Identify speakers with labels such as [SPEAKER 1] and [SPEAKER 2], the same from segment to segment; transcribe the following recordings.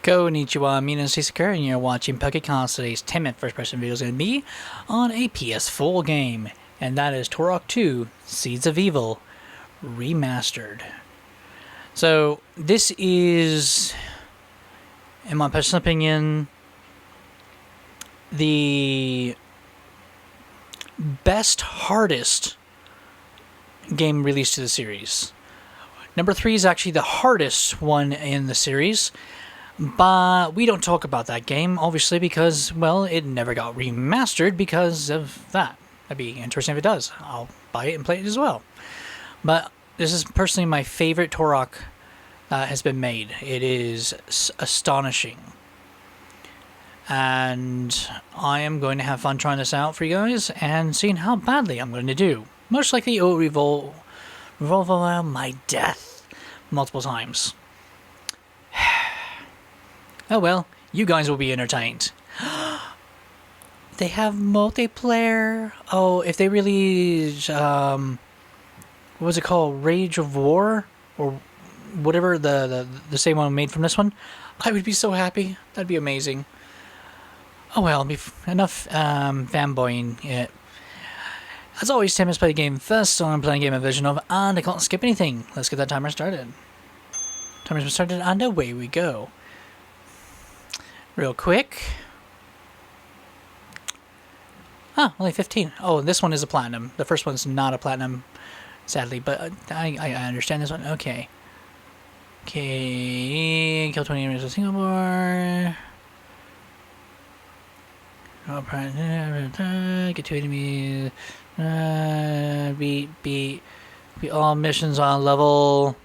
[SPEAKER 1] Konnichiwa, Mina Sisakura, and you're watching Pokecast. Today's 10-minute first-person video is going to be on a PS4 game, and that is Turok 2, Seeds of Evil, Remastered. So, this is, in my personal opinion, the best, hardest game released to the series. Number 3 is actually the hardest one in the series. But we don't talk about that game, obviously, because, well, it never got remastered because of that. That'd be interesting if it does. I'll buy it and play it as well. But this is personally my favorite Turok that has been made. It is astonishing. And I am going to have fun trying this out for you guys and seeing how badly I'm going to do. Most likely it will revolve around my death multiple times. Oh well, you guys will be entertained. They have multiplayer. Oh, if they release, what was it called? Rage of War? Or whatever, the same one made from this one. I would be so happy. That'd be amazing. Oh well, enough fanboying it. As always, Tim has played a game first, so I'm playing a game a version of, and I can't skip anything. Let's get that timer started. Timer's been started, and away we go. Real quick. Ah, only 15. Oh, this one is a platinum. The first one's not a platinum, sadly, but I understand this one. Okay. Okay, kill 20 enemies with a single bar. Get 2 enemies. Beat all missions on level.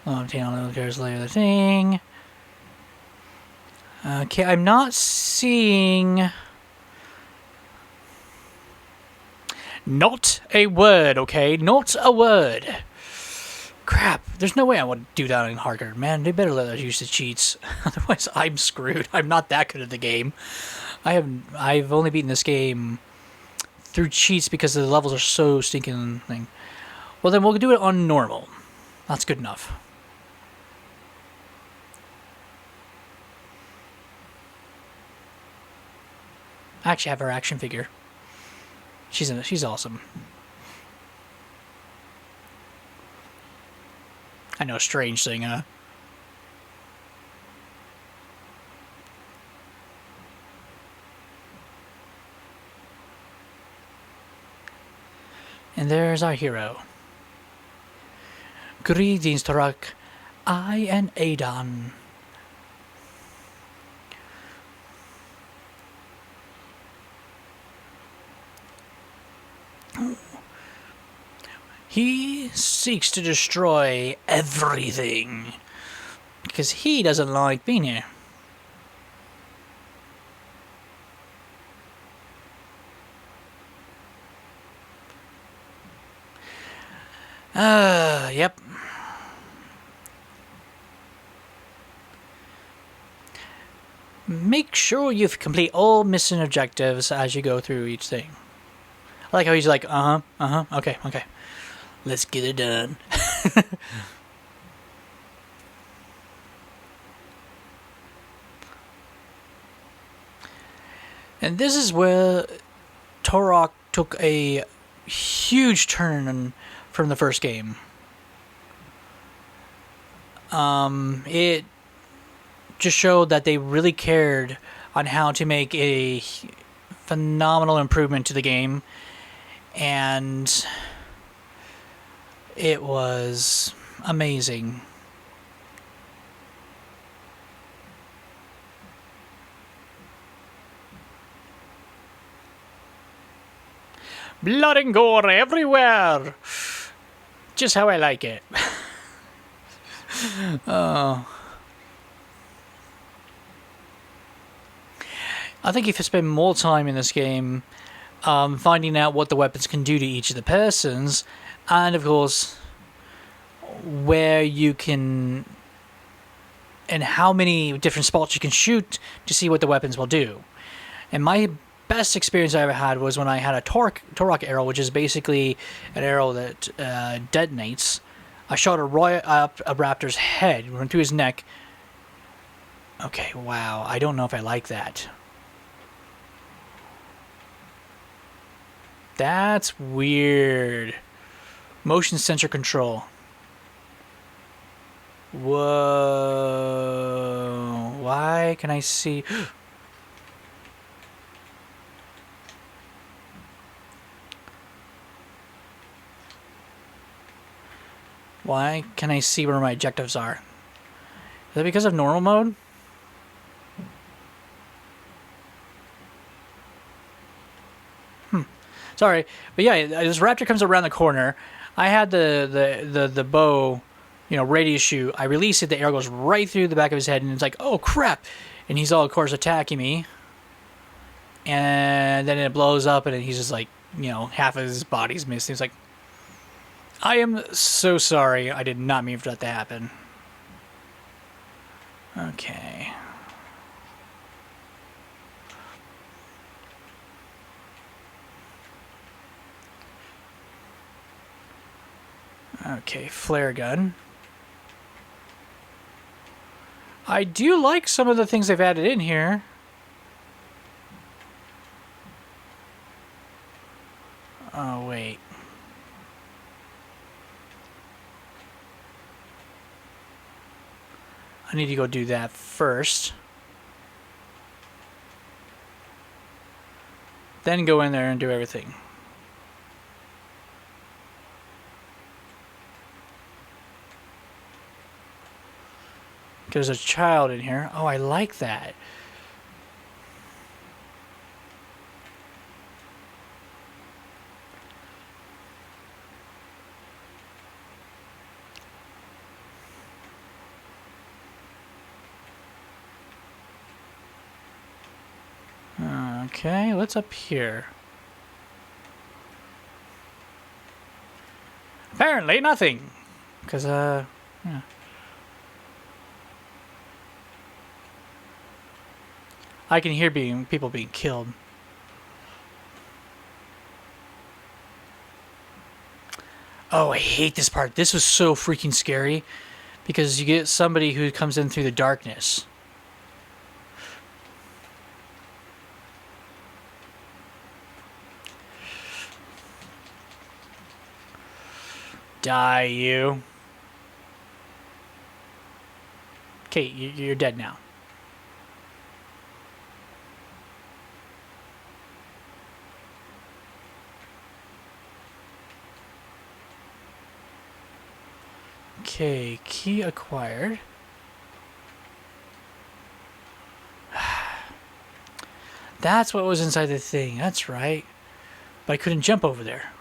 [SPEAKER 1] Obtain all level characters later the thing. Okay, I'm not seeing... Not a word, okay? Not a word. Crap, there's no way I would do that in hardcore, man. They better let us use the cheats. Otherwise, I'm screwed. I'm not that good at the game. I've only beaten this game through cheats because the levels are so stinking thing. Well, then we'll do it on normal. That's good enough. I actually have her action figure. She's awesome. I know, strange thing, huh? And there's our hero. Greetings, Turok. I am Adon. He seeks to destroy everything because he doesn't like being here. Yep. Make sure you complete all mission objectives as you go through each thing. I like how he's like, okay. Let's get it done. And this is where Turok took a huge turn from the first game. It just showed that they really cared on how to make a phenomenal improvement to the game. And it was amazing. Blood and gore everywhere! Just how I like it. Oh. I think if you spend more time in this game finding out what the weapons can do to each of the persons, and of course where you can and how many different spots you can shoot to see what the weapons will do. And my best experience I ever had was when I had a Turok arrow, which is basically an arrow that detonates. I shot a raptor's head, went through his neck, Okay, wow. I don't know if I like that. That's weird. Motion sensor control. Whoa. Why can I see... Why can I see where my objectives are? Is that because of normal mode? Sorry, but yeah, this raptor comes around the corner. I had the bow, radius shoot. I release it. The arrow goes right through the back of his head, and it's like, oh crap! And he's all, of course, attacking me. And then it blows up, and he's just like, half of his body's missing. He's like, I am so sorry. I did not mean for that to happen. Okay. Okay, flare gun. I do like some of the things they've added in here. Oh, wait. I need to go do that first. Then go in there and do everything. There's a child in here. Oh, I like that. Okay, what's up here? Apparently nothing. Because, yeah. I can hear people being killed. Oh, I hate this part. This was so freaking scary. Because you get somebody who comes in through the darkness. Die, you. Okay, you're dead now. Okay, key acquired. That's what was inside the thing. That's right. But I couldn't jump over there.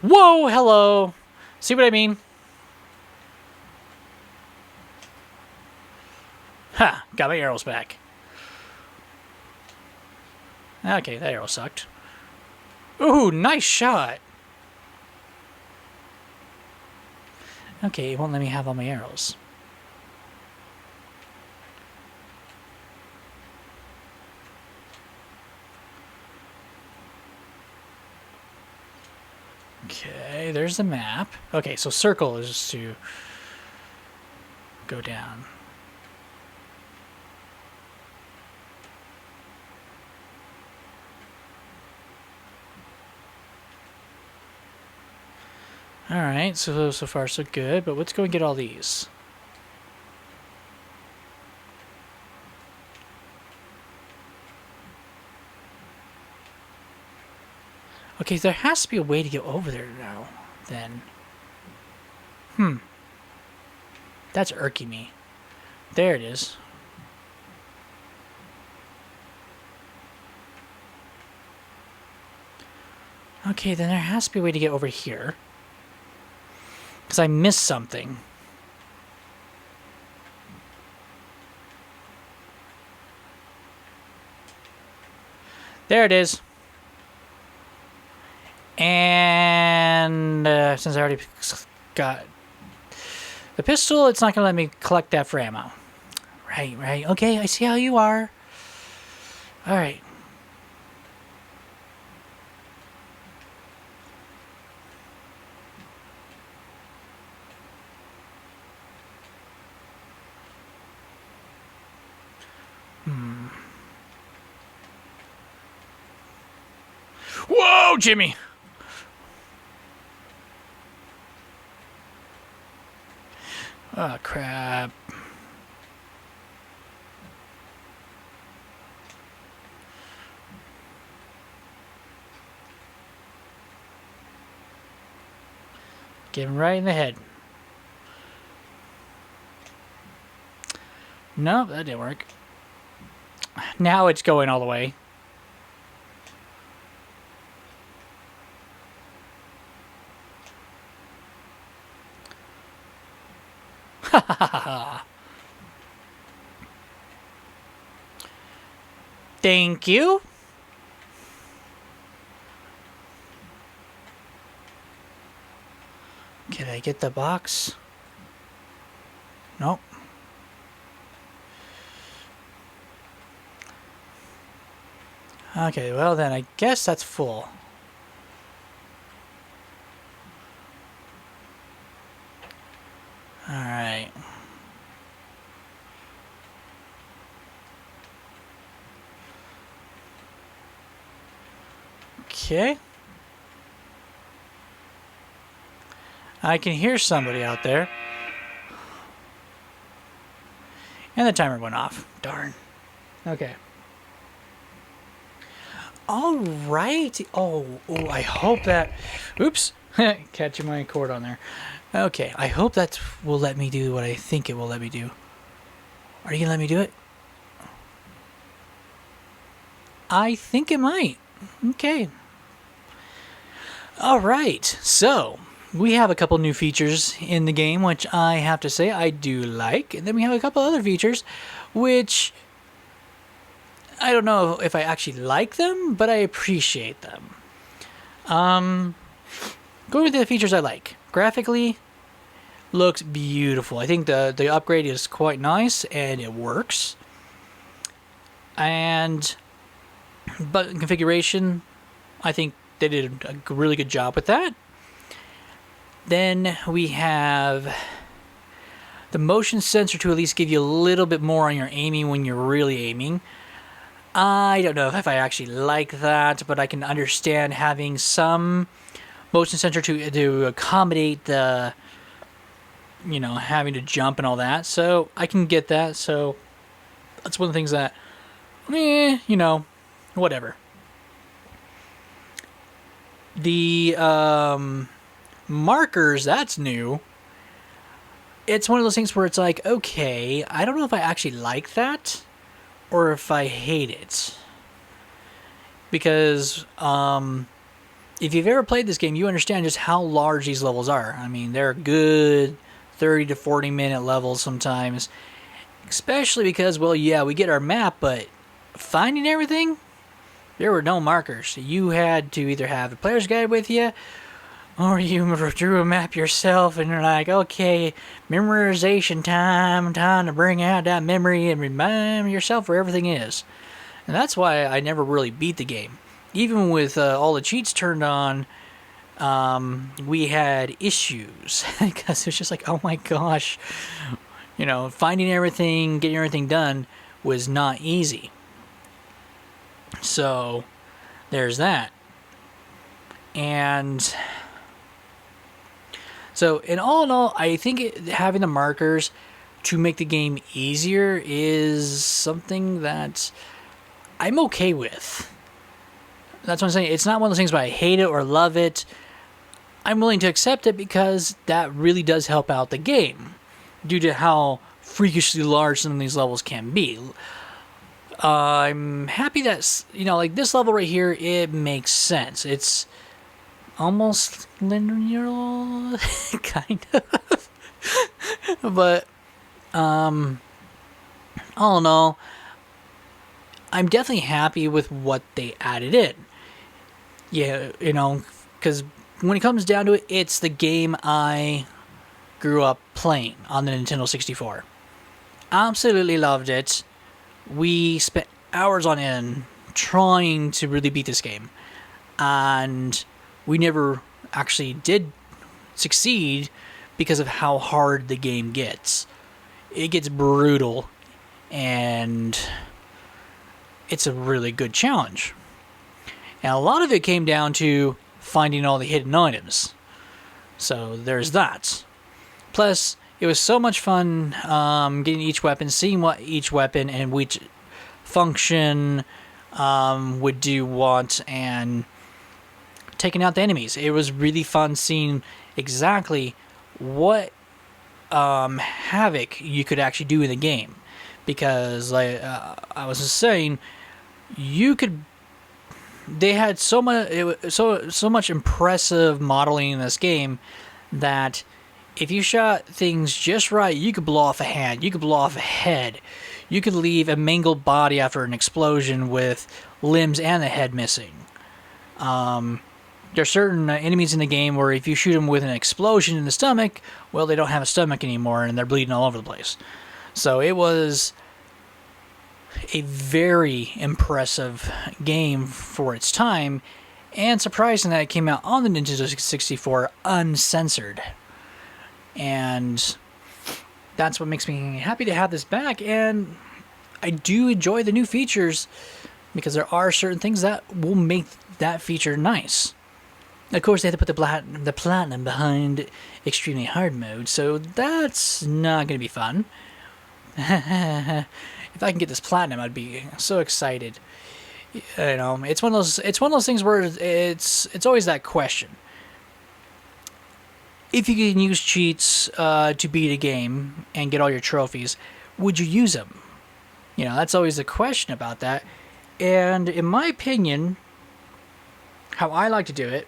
[SPEAKER 1] Whoa, hello. See what I mean? Ha, got my arrows back. Okay, that arrow sucked. Ooh, nice shot. Okay, it won't let me have all my arrows. Okay, there's the map. Okay, so circle is to go down. Alright, so far so good, but let's go and get all these. Okay, there has to be a way to get over there now, then. That's irking me. There it is. Okay, then there has to be a way to get over here. Because I missed something. There it is. And since I already got the pistol, it's not going to let me collect that for ammo. Right. Okay, I see how you are. Alright. Whoa, Jimmy! Oh, crap. Get him right in the head. No, that didn't work. Now it's going all the way. Ha ha ha ha. Thank you. Can I get the box? Nope. Okay, well then I guess that's full. Alright. Okay. I can hear somebody out there. And the timer went off. Darn. Okay. All right. Oh, I hope that... Oops. Catching my cord on there. Okay, I hope that will let me do what I think it will let me do. Are you going to let me do it? I think it might. Okay. All right. So, we have a couple new features in the game, which I have to say I do like. And then we have a couple other features, which I don't know if I actually like them, but I appreciate them. Going with the features I like. Graphically, looks beautiful. I think the upgrade is quite nice and it works. And button configuration, I think they did a really good job with that. Then we have the motion sensor to at least give you a little bit more on your aiming when you're really aiming. I don't know if I actually like that, but I can understand having some motion sensor to accommodate the, you know, having to jump and all that. So I can get that. So that's one of the things that, you know, whatever. The markers, that's new. It's one of those things where it's like, okay, I don't know if I actually like that or if I hate it. Because if you've ever played this game, you understand just how large these levels are. I mean, they're good 30 to 40 minute levels sometimes. Especially because, well, yeah, we get our map, but finding everything, there were no markers. You had to either have a player's guide with you, or you drew a map yourself, and you're like, okay, memorization time to bring out that memory and remind yourself where everything is. And that's why I never really beat the game. Even with all the cheats turned on, we had issues. Because it's just like, oh my gosh. You know, finding everything, getting everything done was not easy. So, there's that. And so, in all, I think having the markers to make the game easier is something that I'm okay with. That's what I'm saying. It's not one of those things where I hate it or love it. I'm willing to accept it because that really does help out the game due to how freakishly large some of these levels can be. I'm happy that, you know, like this level right here, it makes sense. It's almost linear, kind of. But, all in all, I'm definitely happy with what they added in. Yeah, you know, because when it comes down to it, it's the game I grew up playing on the Nintendo 64. Absolutely loved it. We spent hours on end trying to really beat this game. And we never actually did succeed because of how hard the game gets. It gets brutal. And it's a really good challenge. And a lot of it came down to finding all the hidden items. So there's that. Plus, it was so much fun getting each weapon, seeing what each weapon and which function would do what, and taking out the enemies. It was really fun seeing exactly what havoc you could actually do in the game. Because, like I was just saying, they had so much impressive modeling in this game that if you shot things just right, you could blow off a hand, you could blow off a head, you could leave a mangled body after an explosion with limbs and the head missing. There's certain enemies in the game where if you shoot them with an explosion in the stomach, well, they don't have a stomach anymore and they're bleeding all over the place. So it was a very impressive game for its time, and surprising that it came out on the Nintendo 64 uncensored. And that's what makes me happy to have this back, and I do enjoy the new features because there are certain things that will make that feature nice. Of course, they had to put the platinum behind extremely hard mode, so that's not going to be fun. If I can get this platinum, I'd be so excited. You know, it's one of those things where it's always that question. If you can use cheats to beat a game and get all your trophies, would you use them? You know, that's always the question about that. And in my opinion, how I like to do it,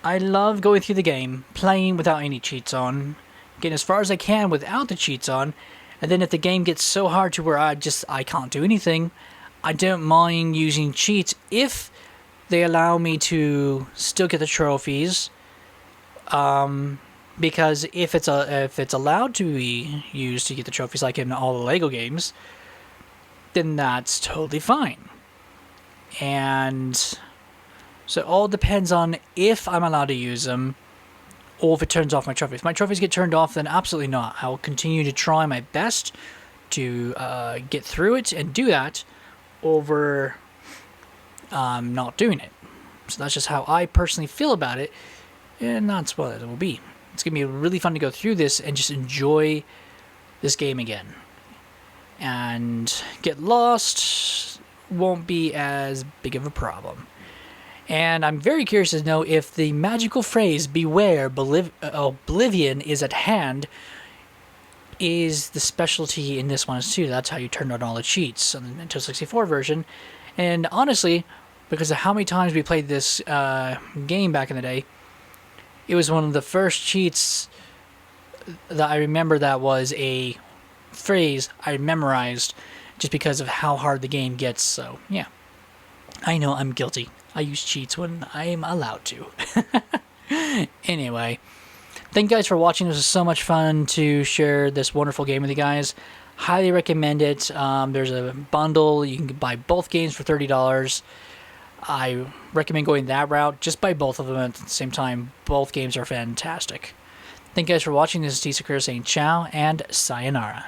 [SPEAKER 1] I love going through the game, playing without any cheats on, getting as far as I can without the cheats on, and then if the game gets so hard to where I can't do anything, I don't mind using cheats if they allow me to still get the trophies. Because if it's allowed to be used to get the trophies, like in all the Lego games, then that's totally fine. And so it all depends on if I'm allowed to use them, or if it turns off my trophies. If my trophies get turned off, then absolutely not. I'll continue to try my best to get through it and do that over not doing it. So that's just how I personally feel about it, and that's what it will be. It's going to be really fun to go through this and just enjoy this game again. And get lost won't be as big of a problem. And I'm very curious to know if the magical phrase, beware, oblivion is at hand, is the specialty in this one too. That's how you turned on all the cheats on the Nintendo 64 version. And honestly, because of how many times we played this game back in the day, it was one of the first cheats that I remember that was a phrase I memorized just because of how hard the game gets. So, yeah. I know I'm guilty. I use cheats when I'm allowed to. Anyway, thank you guys for watching. This was so much fun to share this wonderful game with you guys. Highly recommend it. There's a bundle. You can buy both games for $30. I recommend going that route. Just buy both of them at the same time. Both games are fantastic. Thank you guys for watching. This is T Sakura saying ciao and sayonara.